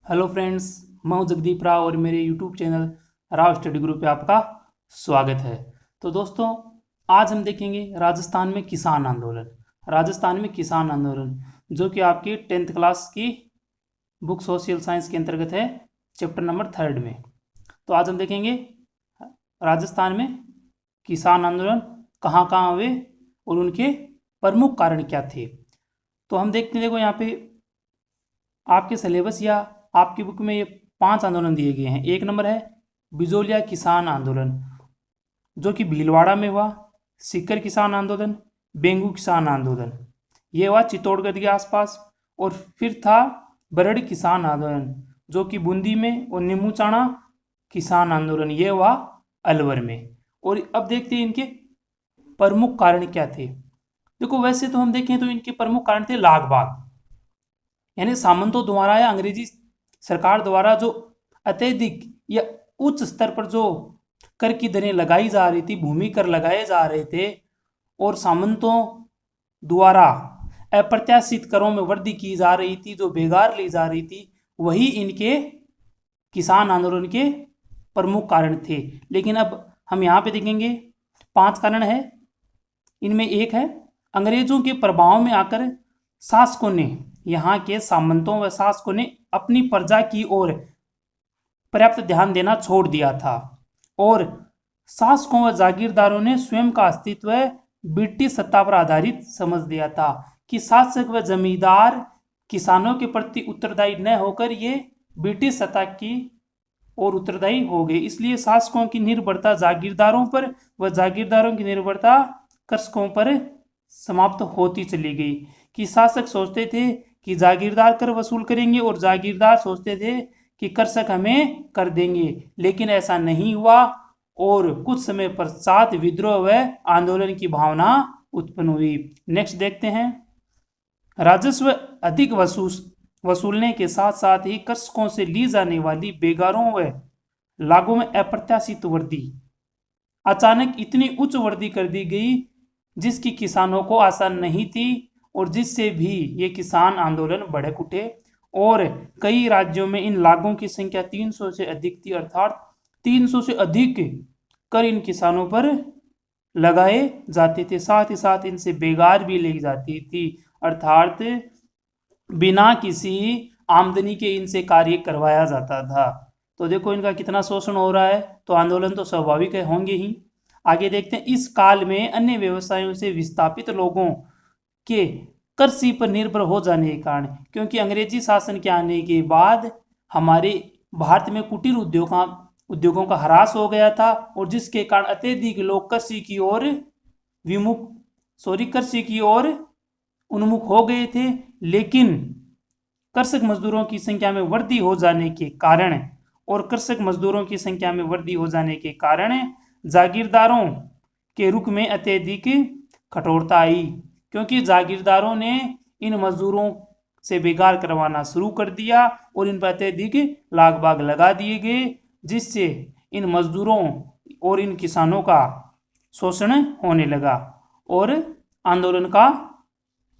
Hello friends, मैं हूं जगदीप राव और मेरे YouTube channel Rao study group पे आपका स्वागत है। तो दोस्तों, आज हम देखेंगे राजस्थान में किसान आंदोलन। राजस्थान में किसान आंदोलन जो कि आपकी 10th क्लास की बुक सोशल साइंस के अंतर्गत है, चैप्टर नंबर 3 में। तो आज हम देखेंगे राजस्थान में किसान आंदोलन कहाँ कहाँ हुए और उनके प्रमुख कारण क्या थे। तो हम देखते हैं, देखो यहाँ पे आपके सिलेबस या आपकी बुक में ये 5 आंदोलन दिए गए हैं। एक नंबर है बिजोलिया किसान आंदोलन जो कि भीलवाड़ा में हुआ। सीकर किसान आंदोलन, बेंगू किसान आंदोलन ये हुआ चित्तौड़गढ़ के आसपास। और फिर था बरड़ किसान आंदोलन जो कि बूंदी में। और नीमूचाणा किसान आंदोलन ये हुआ अलवर में। और अब देखते हैं इनके प्रमुख कारण क्या थे। देखो, वैसे तो हम देखें तो इनके प्रमुख कारण थे लाग बाग, यानी सामंतों द्वारा या अंग्रेजी सरकार द्वारा जो अत्यधिक या उच्च स्तर पर जो कर की दरें लगाई जा रही थी, भूमि कर लगाए जा रहे थे, और सामंतों द्वारा अप्रत्याशित करों में वृद्धि की जा रही थी, जो बेगार ली जा रही थी, वही इनके किसान आंदोलन के प्रमुख कारण थे। लेकिन अब हम यहाँ पे देखेंगे 5 कारण है। इनमें एक है अंग्रेजों के प्रभाव में आकर शासकों ने, यहाँ के सामंतों व शासकों ने अपनी प्रजा की ओर पर्याप्त ध्यान देना छोड़ दिया था और शासकों व जागीरदारों ने स्वयं का अस्तित्व ब्रिटिश सत्ता पर आधारित समझ दिया था कि शासक व जमींदार किसानों के प्रति उत्तरदायी न होकर ये ब्रिटिश सत्ता की और उत्तरदायी हो गए। इसलिए शासकों की निर्भरता जागीरदारों पर व जागीरदारों की निर्भरता कृषकों पर समाप्त होती चली गई। कि शासक सोचते थे कि जागीरदार कर वसूल करेंगे और जागीरदार सोचते थे कि कृषक हमें कर देंगे, लेकिन ऐसा नहीं हुआ और कुछ समय पश्चात विद्रोह व आंदोलन की भावना उत्पन्न हुई। नेक्स्ट देखते हैं, राजस्व अधिक वसूलने के साथ साथ ही कृषकों से ली जाने वाली बेगारों व लागों में अप्रत्याशित वृद्धि। अचानक इतनी उच्च वृद्धि कर दी गई जिसकी किसानों को आसान नहीं थी और जिससे भी ये किसान आंदोलन भड़क उठे और कई राज्यों में इन लागों की संख्या 300 से अधिक थी, अर्थात 300 से अधिक कर इन किसानों पर लगाए जाते थे। साथ ही साथ इनसे बेगार भी ली जाती थी, अर्थात बिना किसी आमदनी के इनसे कार्य करवाया जाता था। तो देखो इनका कितना शोषण हो रहा है, तो आंदोलन तो स्वाभाविक है, होंगे ही। आगे देखते हैं, इस काल में अन्य व्यवसायों से विस्थापित लोगों के कृषि पर निर्भर हो जाने के कारण, क्योंकि अंग्रेजी शासन के आने के बाद हमारे भारत में कुटीर उद्योगों का ह्रास हो गया था और जिसके कारण अत्यधिक लोग कृषि की ओर उन्मुख हो गए थे। लेकिन कृषक मजदूरों की संख्या में वृद्धि हो जाने के कारण जागीरदारों के रुख में अत्यधिक कठोरता आई, क्योंकि जागीरदारों ने इन मजदूरों से बेगार करवाना शुरू कर दिया और इन पर अत्यधिक लाग बाग लगा दिए गए, जिससे इन मजदूरों और इन किसानों का शोषण होने लगा और आंदोलन का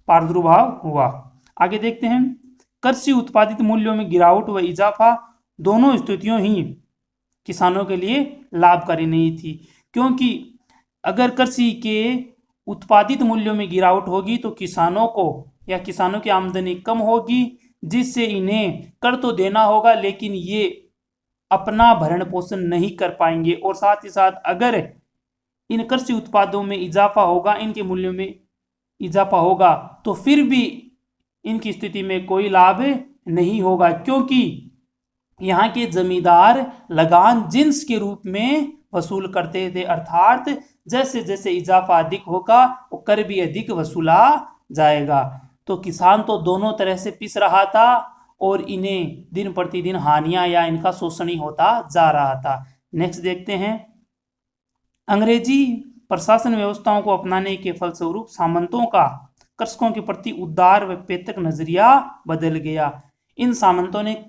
प्रादुर्भाव हुआ। आगे देखते हैं, कृषि उत्पादित मूल्यों में गिरावट व इजाफा दोनों स्थितियों ही किसानों के लिए लाभकारी नहीं थी, क्योंकि अगर कृषि के उत्पादित मूल्यों में गिरावट होगी तो किसानों की आमदनी कम होगी, जिससे इन्हें कर तो देना होगा लेकिन ये अपना भरण पोषण नहीं कर पाएंगे। और साथ ही साथ अगर इन कृषि उत्पादों में इजाफा होगा, इनके मूल्यों में इजाफा होगा, तो फिर भी इनकी स्थिति में कोई लाभ नहीं होगा, क्योंकि यहाँ के जमींदार लगान जिन्स के रूप में वसूल करते थे, अर्थात जैसे जैसे इजाफा अधिक होगा वो कर भी अधिक वसूला जाएगा। तो किसान तो दोनों तरह से पिस रहा था और इन्हें दिन प्रतिदिन हानियां या इनका शोषण ही होता जा रहा था। नेक्स्ट देखते हैं, अंग्रेजी प्रशासन व्यवस्थाओं को अपनाने के फलस्वरूप सामंतों का कृषकों के प्रति उदार व पेतक नजरिया बदल गया। इन सामंतों ने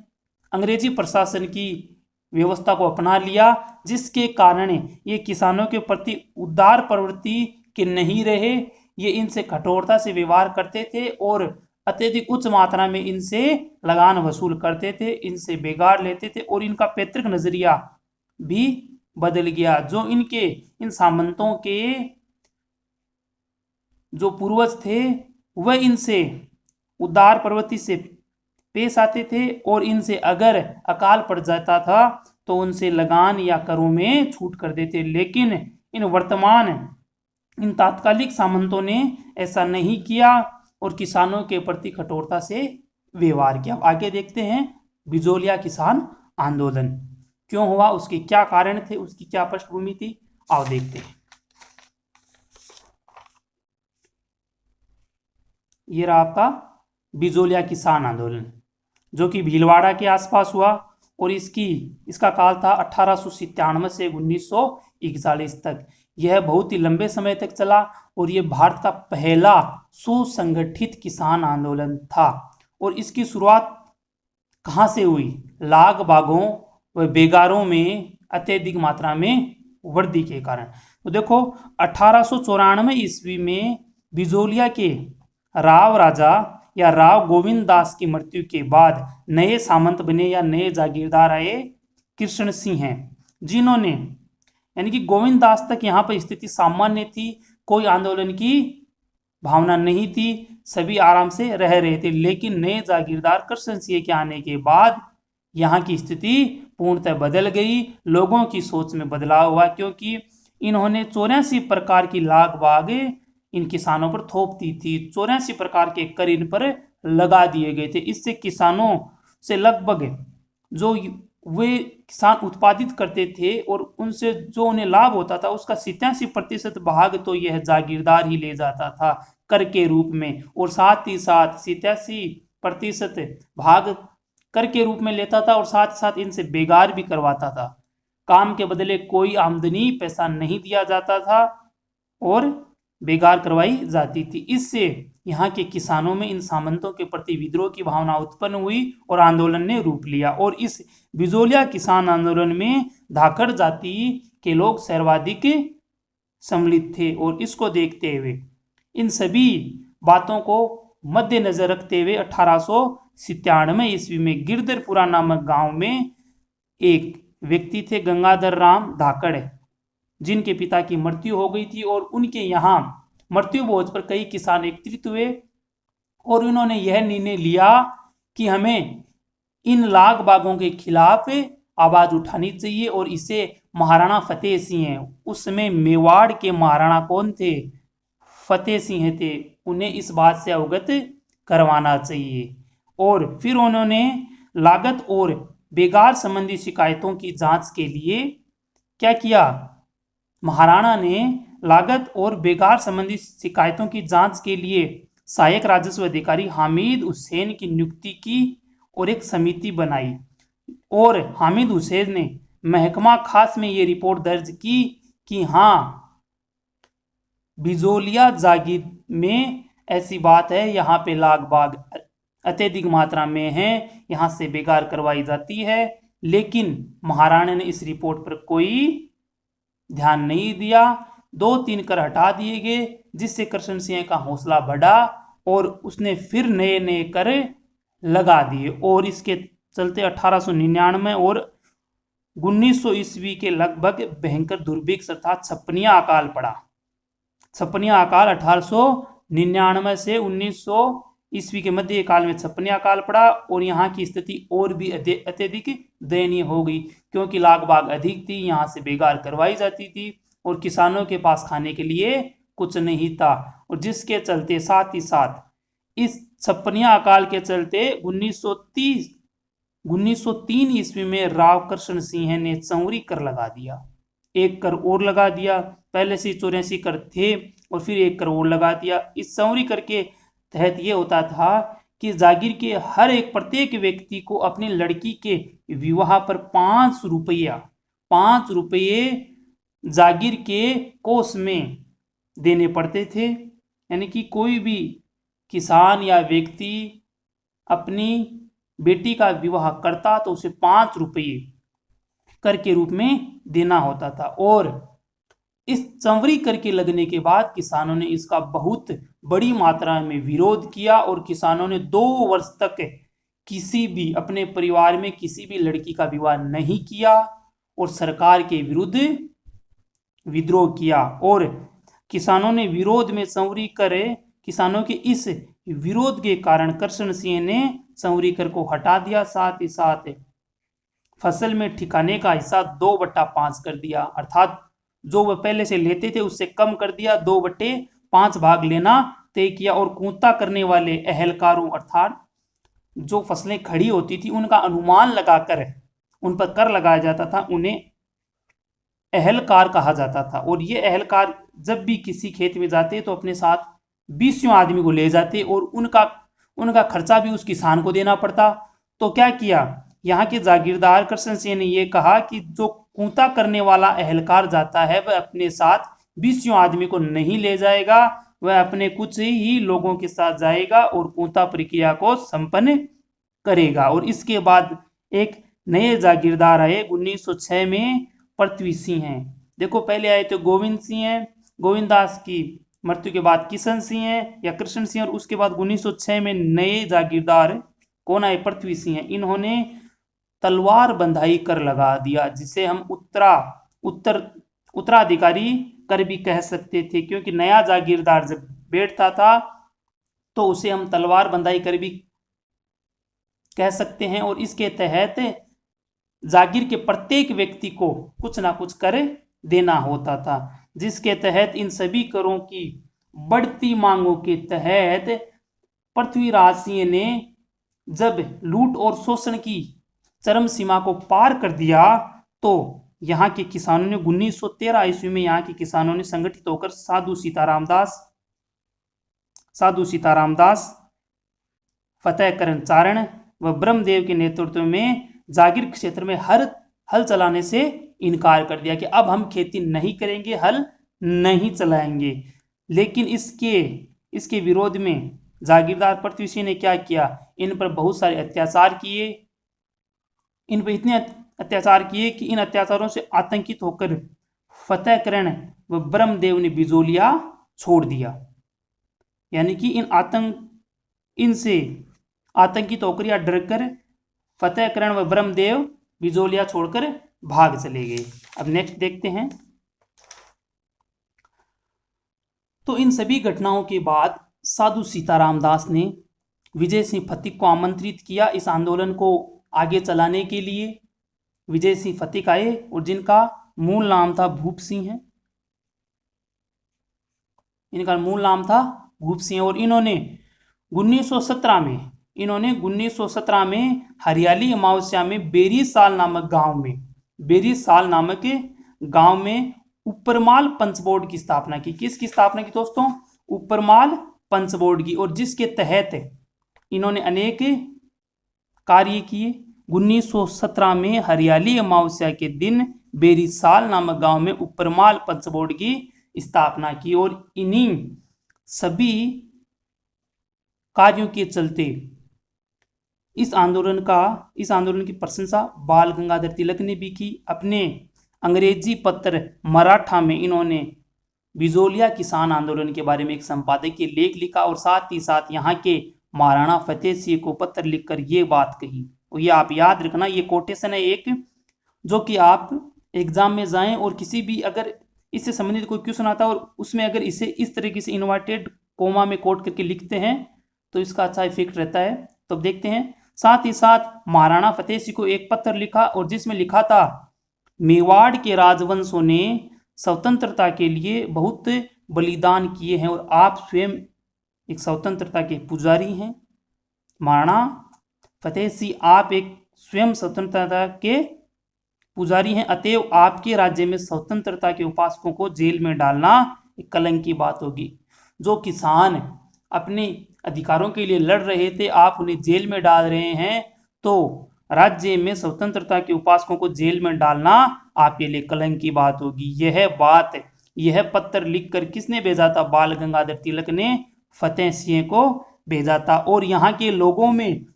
अंग्रेजी प्रशासन की व्यवस्था को अपना लिया, जिसके कारण ये किसानों के प्रति उदार प्रवृत्ति के नहीं रहे। ये इनसे कठोरता से व्यवहार करते थे और अत्यधिक उच्च मात्रा में इनसे लगान वसूल करते थे, इनसे बेगार लेते थे और इनका पैतृक नजरिया भी बदल गया। जो इनके इन सामंतों के जो पूर्वज थे वह इनसे उदार प्रवृत्ति से पेश आते थे और इनसे अगर अकाल पड़ जाता था तो उनसे लगान या करों में छूट कर देते। लेकिन इन तात्कालिक सामंतों ने ऐसा नहीं किया और किसानों के प्रति कठोरता से व्यवहार किया। आगे देखते हैं बिजोलिया किसान आंदोलन क्यों हुआ, उसके क्या कारण थे, उसकी क्या पृष्ठभूमि थी, आओ देखते हैं। ये रहा आपका बिजोलिया किसान आंदोलन जो कि भीलवाड़ा के आसपास हुआ और इसका काल था 1897 से 1941 तक। यह बहुत ही लंबे समय तक चला और यह भारत का पहला सुसंगठित किसान आंदोलन था। और इसकी शुरुआत कहाँ से हुई? लाग बागों व बेगारों में अत्यधिक मात्रा में वृद्धि के कारण। तो देखो 1894 ईस्वी में बिजोलिया के राव राजा या राव गोविंद दास की मृत्यु के बाद नए सामंत बने या नए जागीरदार आए कृष्ण सिंह हैं, जिन्होंने यानी कि गोविंद दास तक यहाँ पर स्थिति सामान्य थी, कोई आंदोलन की भावना नहीं थी, सभी आराम से रह रहे थे। लेकिन नए जागीरदार कृष्ण सिंह के आने के बाद यहाँ की स्थिति पूर्णतः बदल गई, लोगों की सोच में बदलाव हुआ क्योंकि इन्होंने 84 प्रकार की लाग बाग इन किसानों पर थोप दी थी। 84 प्रकार के कर इन पर लगा दिए गए थे। इससे किसानों से लगभग जो वे किसान उत्पादित करते थे और उनसे जो उन्हें लाभ होता था उसका 87% भाग तो यह जागीरदार ही ले जाता था कर के रूप में, और साथ ही साथ 87% भाग कर के रूप में लेता था और साथ ही साथ इनसे बेगार भी करवाता था। काम के बदले कोई आमदनी पैसा नहीं दिया जाता था और बेगार करवाई जाती थी। इससे यहाँ के किसानों में इन सामंतों के प्रति विद्रोह की भावना उत्पन्न हुई और आंदोलन ने रूप लिया। और इस बिजोलिया किसान आंदोलन में धाकड़ जाति के लोग सर्वाधिक सम्मिलित थे। और इसको देखते हुए इन सभी बातों को मद्देनजर रखते हुए 1897 ईस्वी में गिरधरपुरा नामक गांव में एक व्यक्ति थे गंगाधर राम धाकड़, जिनके पिता की मृत्यु हो गई थी और उनके यहाँ मृत्यु भोज पर कई किसान एकत्रित हुए और उन्होंने यह निर्णय लिया कि हमें इन लाग बागों के खिलाफ आवाज उठानी चाहिए और इसे महाराणा फतेह सिंह, उस समय मेवाड़ के महाराणा कौन थे? फतेह सिंह थे, उन्हें इस बात से अवगत करवाना चाहिए। और फिर उन्होंने लागत और बेगार संबंधी शिकायतों की जांच के लिए क्या किया? महाराणा ने लागत और बेगार संबंधी शिकायतों की जांच के लिए सहायक राजस्व अधिकारी हामिद हुसैन की नियुक्ति की और एक समिति बनाई। और हामिद हुसैन ने महकमा खास में ये रिपोर्ट दर्ज की कि हाँ, बिजोलिया जागीर में ऐसी बात है, यहाँ पे लाग बाग अत्यधिक मात्रा में है, यहाँ से बेगार करवाई जाती है। लेकिन महाराणा ने इस रिपोर्ट पर कोई ध्यान नहीं दिया। 2-3 कर हटा दिए गए, जिससे कृष्ण सिंह का हौसला बढ़ा और उसने फिर नए नए कर लगा दिए। और इसके चलते 1899 और 1900 ईस्वी के लगभग भयंकर दुर्भिक्ष अर्थात छप्पनिया अकाल पड़ा। छप्पनिया अकाल 1899 से 1900 ईस्वी के मध्य काल में छप्पनिया अकाल पड़ा और यहाँ की स्थिति और भी अत्यधिक दयनीय हो गई क्योंकि लाग बाग अधिक थी, यहाँ से बेगार करवाई जाती थी और किसानों के पास खाने के लिए कुछ नहीं था। और जिसके चलते साथ ही साथ इस छप्पनिया अकाल के चलते 1903 ईस्वी में राव कृष्ण सिंह ने चौरी कर लगा दिया, 1 कर और लगा दिया। पहले से 84 कर थे और फिर 1 कर और लगा दिया। इस चौरी कर के तहत ये होता था कि जागीर के हर एक प्रत्येक व्यक्ति को अपनी लड़की के विवाह पर 5 रुपये जागीर के कोष में देने पड़ते थे। यानी कि कोई भी किसान या व्यक्ति अपनी बेटी का विवाह करता तो उसे 5 रुपये कर के रूप में देना होता था। और इस संवरी कर के लगने के बाद किसानों ने इसका बहुत बड़ी मात्रा में विरोध किया और किसानों ने 2 वर्ष तक किसी भी अपने परिवार में किसी भी लड़की का विवाह नहीं किया और सरकार के विरुद्ध विद्रोह किया। और किसानों ने विरोध में संवरी कर किसानों के इस विरोध के कारण कृष्ण सिंह ने संवरी कर को हटा दिया, साथ ही साथ फसल में ठिकाने का हिस्सा 2/5 कर दिया, अर्थात जो वह पहले से लेते थे उससे कम कर दिया, 2/5 भाग लेना तय किया। और कूता करने वाले अहलकारों अर्थात जो फसलें खड़ी होती थी उनका अनुमान लगाकर उन पर कर लगाया जाता था, उन्हें अहलकार कहा जाता था। और ये अहलकार जब भी किसी खेत में जाते तो अपने साथ 20 आदमी को ले जाते और उनका खर्चा भी उस किसान को देना पड़ता। तो क्या किया यहाँ के जागीरदार कृष्ण सिंह ने यह कहा कि जो कूता करने वाला अहलकार जाता है वह अपने साथ 20 आदमी को नहीं ले जाएगा, वह अपने कुछ ही लोगों के साथ जाएगा और कूता प्रक्रिया को संपन्न करेगा। और इसके बाद एक नए जागीरदार आए 1906 में पृथ्वी सिंह हैं। देखो पहले आए तो गोविंद सिंह हैं, गोविंद दास की मृत्यु के बाद किशन सिंह हैं या कृष्ण सिंह, और उसके बाद 1906 में नए जागीरदार कौन आए, पृथ्वी सिंह हैं। इन्होंने तलवार बंधाई कर लगा दिया, जिसे हम उत्तराधिकारी कर भी कह सकते थे, क्योंकि नया जागीरदार जब बैठता था तो उसे हम तलवार बंधाई कर भी कह सकते हैं। और इसके तहत जागीर के प्रत्येक व्यक्ति को कुछ ना कुछ कर देना होता था, जिसके तहत इन सभी करों की बढ़ती मांगों के तहत पृथ्वीराज सिंह ने जब लूट और शोषण की चरम सीमा को पार कर दिया तो यहाँ के किसानों ने 1913 ईस्वी में यहाँ के किसानों ने संगठित होकर साधु सीताराम दास, फतेहकरण चारण व ब्रह्मदेव के नेतृत्व में जागीर क्षेत्र में हल चलाने से इनकार कर दिया कि अब हम खेती नहीं करेंगे, हल नहीं चलाएंगे। लेकिन इसके विरोध में जागीरदार पृथ्वी सिंह ने क्या किया, इन पर बहुत सारे अत्याचार किए, इन पर इतने अत्याचार किए कि इन अत्याचारों से आतंकित होकर फतेहकरण व ब्रह्मदेव ने बिजोलिया छोड़ दिया। यानी कि इनसे आतंकित होकर या डरकर फतेहकरण व ब्रह्मदेव बिजोलिया छोड़कर भाग चले गए। अब नेक्स्ट देखते हैं। तो इन सभी घटनाओं के बाद साधु सीताराम दास ने विजय सिंह फतिक को आमंत्रित किया इस आंदोलन को आगे चलाने के लिए। विजय सिंह फतिक आए और जिनका मूल नाम था भूप सिंह है, इनका मूल नाम था भूप सिंह। और इन्होंने 1917 में हरियाली अमावस्या में बेरीसाल नामक गांव में उपरमाल पंच बोर्ड की स्थापना की। किसकी स्थापना की दोस्तों? उपरमाल पंच बोर्ड की। और जिसके तहत इन्होंने अनेक कार्य किए। 1917 में हरियाली अमावस्या के दिन बेरीसाल नामक गांव में उपरमाल पंच बोर्ड की स्थापना की। और इन्हीं सभी कार्यों के चलते इस आंदोलन की प्रशंसा बाल गंगाधर तिलक ने भी की। अपने अंग्रेजी पत्र मराठा में इन्होंने बिजोलिया किसान आंदोलन के बारे में एक संपादकीय लेख लिखा और साथ ही साथ यहाँ के महाराणा फतेह सिंह को पत्र लिखकर ये बात कही। और ये आप याद रखना, ये कोटेशन है एक, जो कि आप एग्जाम में जाएं और किसी भी अगर इससे संबंधित कोई क्वेश्चन आता है और उसमें अगर इसे इस तरीके से इन्वर्टेड कोमा में कोट करके लिखते हैं तो इसका अच्छा इफेक्ट रहता है। तो देखते हैं। साथ ही साथ महाराणा फतेह सिंह को एक पत्र लिखा और जिसमें लिखा था, मेवाड़ के राजवंशों ने स्वतंत्रता के लिए बहुत बलिदान किए हैं और आप स्वयं एक स्वतंत्रता के पुजारी हैं। महाराणा फतेह सिंह, आप एक स्वयं स्वतंत्रता के पुजारी हैं, अतएव आपके राज्य में स्वतंत्रता के उपासकों को जेल में डालना एक कलंक की बात होगी। जो किसान अपने अधिकारों के लिए लड़ रहे थे, आप उन्हें जेल में डाल रहे हैं, तो राज्य में स्वतंत्रता के उपासकों को जेल में डालना आपके लिए कलंक की बात होगी। यह पत्र लिखकर किसने भेजा था? बाल गंगाधर तिलक ने फतेह सिंह को भेजा था। और यहाँ के लोगों में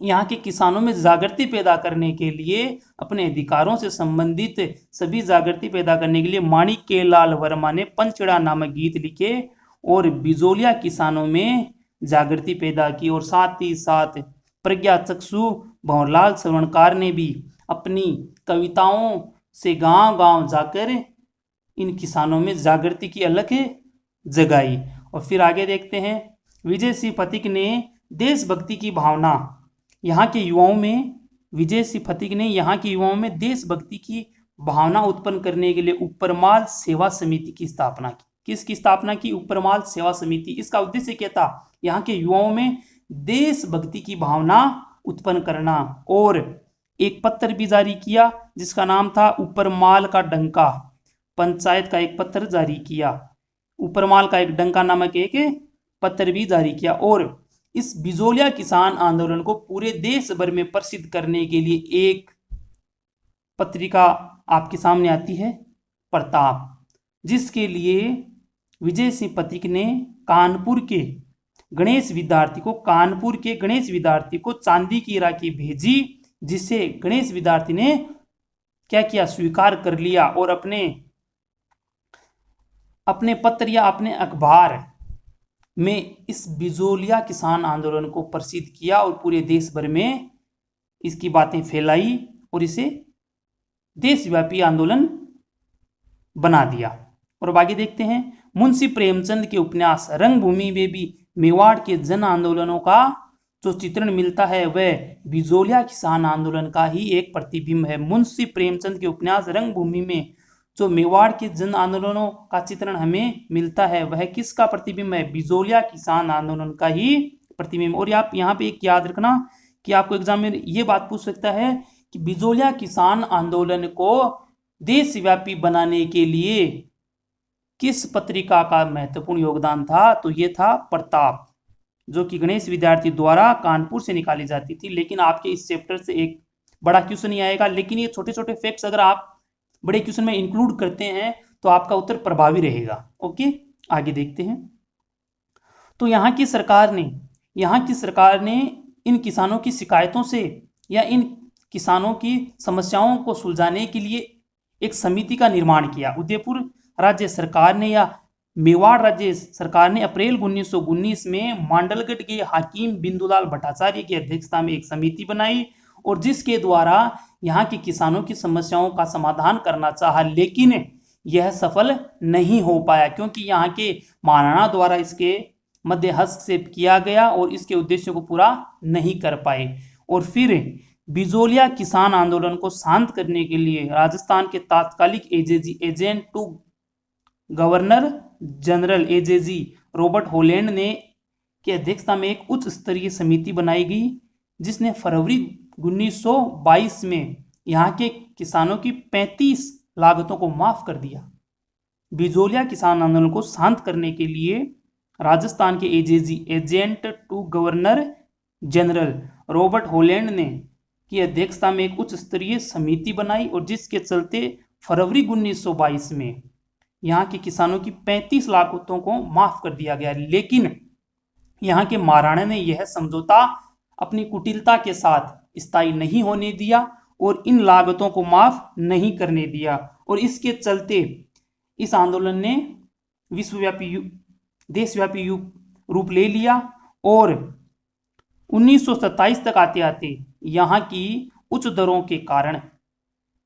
यहाँ के किसानों में जागृति पैदा करने के लिए, अपने अधिकारों से संबंधित सभी जागृति पैदा करने के लिए माणिक्यलाल वर्मा ने पंचड़ा नामक गीत लिखे और बिजोलिया किसानों में जागृति पैदा की। और साथ ही साथ प्रज्ञा चक्षु भंवरलाल श्रवणकार ने भी अपनी कविताओं से गांव गांव जाकर इन किसानों में जागृति की अलख जगाई। और फिर आगे देखते हैं, विजय सिंह फतीक ने देशभक्ति की भावना यहाँ के युवाओं में, विजय सिंह फतीक ने यहाँ के युवाओं में देशभक्ति की भावना उत्पन्न करने के लिए उपरमाल सेवा समिति की स्थापना की। किसकी स्थापना की? उपरमाल सेवा समिति। इसका उद्देश्य क्या था? यहाँ के युवाओं में देशभक्ति की भावना उत्पन्न करना। और एक पत्र भी जारी किया जिसका नाम था उपरमाल का डंका। पंचायत का एक पत्र जारी किया, उपरमाल का एक डंका नामक एक पत्र भी जारी किया। और इस बिजोलिया किसान आंदोलन को पूरे देश भर में प्रसिद्ध करने के लिए एक पत्रिका आपके सामने आती है, प्रताप, जिसके लिए विजय सिंह फतीक ने कानपुर के गणेश विद्यार्थी को चांदी की राखी भेजी, जिसे गणेश विद्यार्थी ने क्या किया? स्वीकार कर लिया और अपने पत्र या अपने अखबार में इस बिजोलिया किसान आंदोलन को प्रसिद्ध किया और पूरे देश भर में इसकी बातें फैलाई और इसे देशव्यापी आंदोलन बना दिया। और आगे देखते हैं, मुंशी प्रेमचंद के उपन्यास रंगभूमि में भी मेवाड़ के जन आंदोलनों का जो चित्रण मिलता है वह बिजोलिया किसान आंदोलन का ही एक प्रतिबिंब है। मुंशी प्रेमचंद के उपन्यास रंगभूमि में जो मेवाड़ के जन आंदोलनों का चित्रण हमें मिलता है वह किसका प्रतिबिंब है? बिजोलिया किसान आंदोलन का ही प्रतिबिंब। और आप यहाँ पे एक याद रखना कि आपको एग्जाम में ये बात पूछ सकता है कि बिजोलिया किसान आंदोलन को देशव्यापी बनाने के लिए किस पत्रिका का महत्वपूर्ण योगदान था? तो ये था प्रताप, जो कि गणेश विद्यार्थी द्वारा कानपुर से निकाली जाती थी। लेकिन आपके इस चैप्टर से एक बड़ा क्वेश्चन नहीं आएगा, लेकिन ये छोटे छोटे फैक्ट्स अगर आप बड़े क्वेश्चन में इंक्लूड करते हैं तो आपका उत्तर प्रभावी रहेगा। ओके, आगे देखते हैं। तो यहाँ की सरकार ने इन किसानों की शिकायतों से या इन किसानों की समस्याओं को सुलझाने के लिए एक समिति का निर्माण किया। उदयपुर राज्य सरकार ने या मेवाड़ राज्य सरकार ने अप्रैल 1919 में मांडलगढ़ के हाकिम बिंदुलाल भट्टाचार्य की अध्यक्षता में एक समिति बनाई और जिसके द्वारा यहाँ के किसानों की समस्याओं का समाधान करना चाहा, लेकिन यह सफल नहीं हो पाया क्योंकि यहाँ के महाराणा द्वारा इसके मध्य हस्तक्षेप किया गया और इसके उद्देश्यों को पूरा नहीं कर पाए। और फिर बिजोलिया किसान आंदोलन को शांत करने के लिए राजस्थान के तात्कालिक agent to governor general AGG Robert Holland ने की अध्यक्षता में एक उच्च स्तरीय समिति बनाई गई, जिसने फरवरी 1922 में यहाँ के किसानों की 35 लागतों को माफ कर दिया। बिजोलिया किसान आंदोलन को शांत करने के लिए राजस्थान के agent to governor general Robert Holland ने की अध्यक्षता में एक उच्च स्तरीय समिति बनाई और जिसके चलते फरवरी 1922 में यहाँ के किसानों की 35 लागतों को माफ कर दिया गया। लेकिन यहाँ के महाराणा ने यह समझौता अपनी कुटिलता के साथ स्थायी नहीं होने दिया और इन लागतों को माफ नहीं करने दिया और इसके चलते इस आंदोलन ने देशव्यापी रूप ले लिया और 1927 तक आते आते यहाँ की उच्च दरों के कारण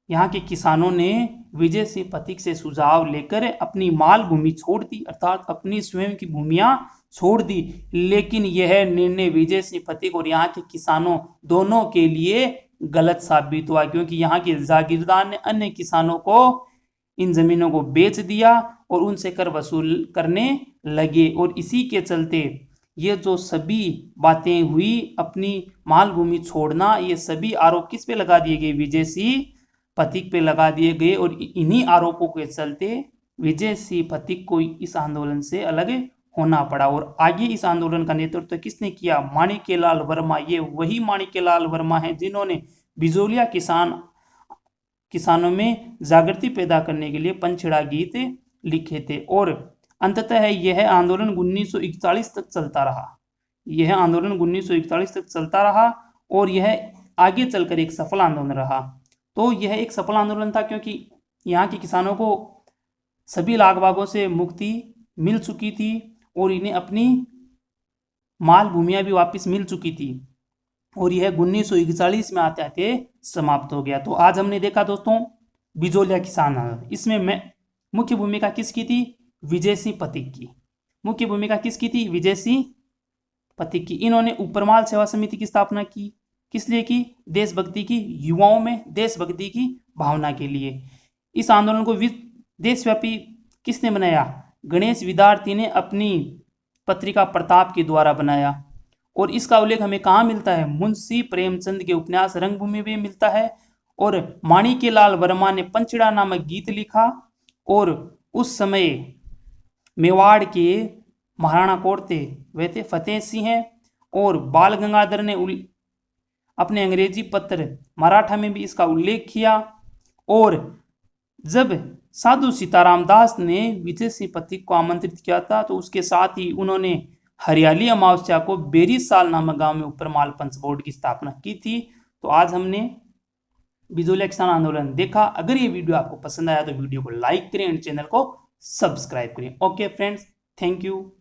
यहाँ के किसानों ने विजय सिंह फतीक से सुझाव लेकर अपनी माल भूमि छोड़ दी, अर्थात अपनी स्वयं की भूमियां छोड़ दी। लेकिन यह निर्णय विजय सिंह फतीक और यहाँ के किसानों दोनों के लिए गलत साबित हुआ क्योंकि यहाँ के जागीरदार ने अन्य किसानों को इन जमीनों को बेच दिया और उनसे कर वसूल करने लगे और इसी के चलते ये जो सभी बातें हुई, अपनी माल भूमि छोड़ना, ये सभी आरोप किस पे लगा दिए गए? विजय सिंह फतीक पे लगा दिए गए और इन्हीं आरोपों के चलते विजय सिंह फतीक को इस आंदोलन से अलग होना पड़ा। और आगे इस आंदोलन का नेतृत्व किसने किया? माणिक्यलाल वर्मा। ये वही माणिक्यलाल वर्मा है जिन्होंने बिजोलिया किसानों में जागृति पैदा करने के लिए पंचड़ा गीत लिखे थे। और अंततः यह आंदोलन 1941 तक चलता रहा। और यह आगे चलकर एक सफल आंदोलन रहा। तो यह एक सफल आंदोलन था क्योंकि यहाँ के किसानों को सभी लाग बागों से मुक्ति मिल चुकी थी और इन्हें अपनी माल भूमियां भी वापस मिल चुकी थी और यह 1941 में आते आते समाप्त हो गया। तो आज हमने देखा दोस्तों बिजोलिया किसान आंदोलन। इसमें मैं मुख्य भूमिका किसकी थी? विजय सिंह पथिक की। मुख्य भूमिका किसकी थी? विजय सिंह पथिक की। इन्होंने उपरमाल सेवा समिति की स्थापना की। किस लिए की? देशभक्ति की, युवाओं में देशभक्ति की भावना के लिए। इस आंदोलन को देशव्यापी किसने बनाया? गणेश विद्यार्थी ने अपनी पत्रिका प्रताप के द्वारा बनाया। और इसका उल्लेख हमें कहाँ मिलता है? मुंशी प्रेमचंद के उपन्यास रंगभूमि में मिलता है। और माणिक्यलाल वर्मा ने पंचड़ा नामक गीत लिखा और उस समय मेवाड़ के महाराणा कौन थे? वे थे फतेह सिंह हैं। और बाल गंगाधर ने अपने अंग्रेजी पत्र मराठा में भी इसका उल्लेख किया। और जब साधु सीताराम दास ने विजय सिंह पथिक को आमंत्रित किया था तो उसके साथ ही उन्होंने हरियाली अमावस्या को बेरी साल नामक गांव में उपरमाल पंच बोर्ड की स्थापना की थी। तो आज हमने बिजोलिया किसान आंदोलन देखा। अगर ये वीडियो आपको पसंद आया तो वीडियो को लाइक करें और चैनल को सब्सक्राइब करें। Okay friends, thank you.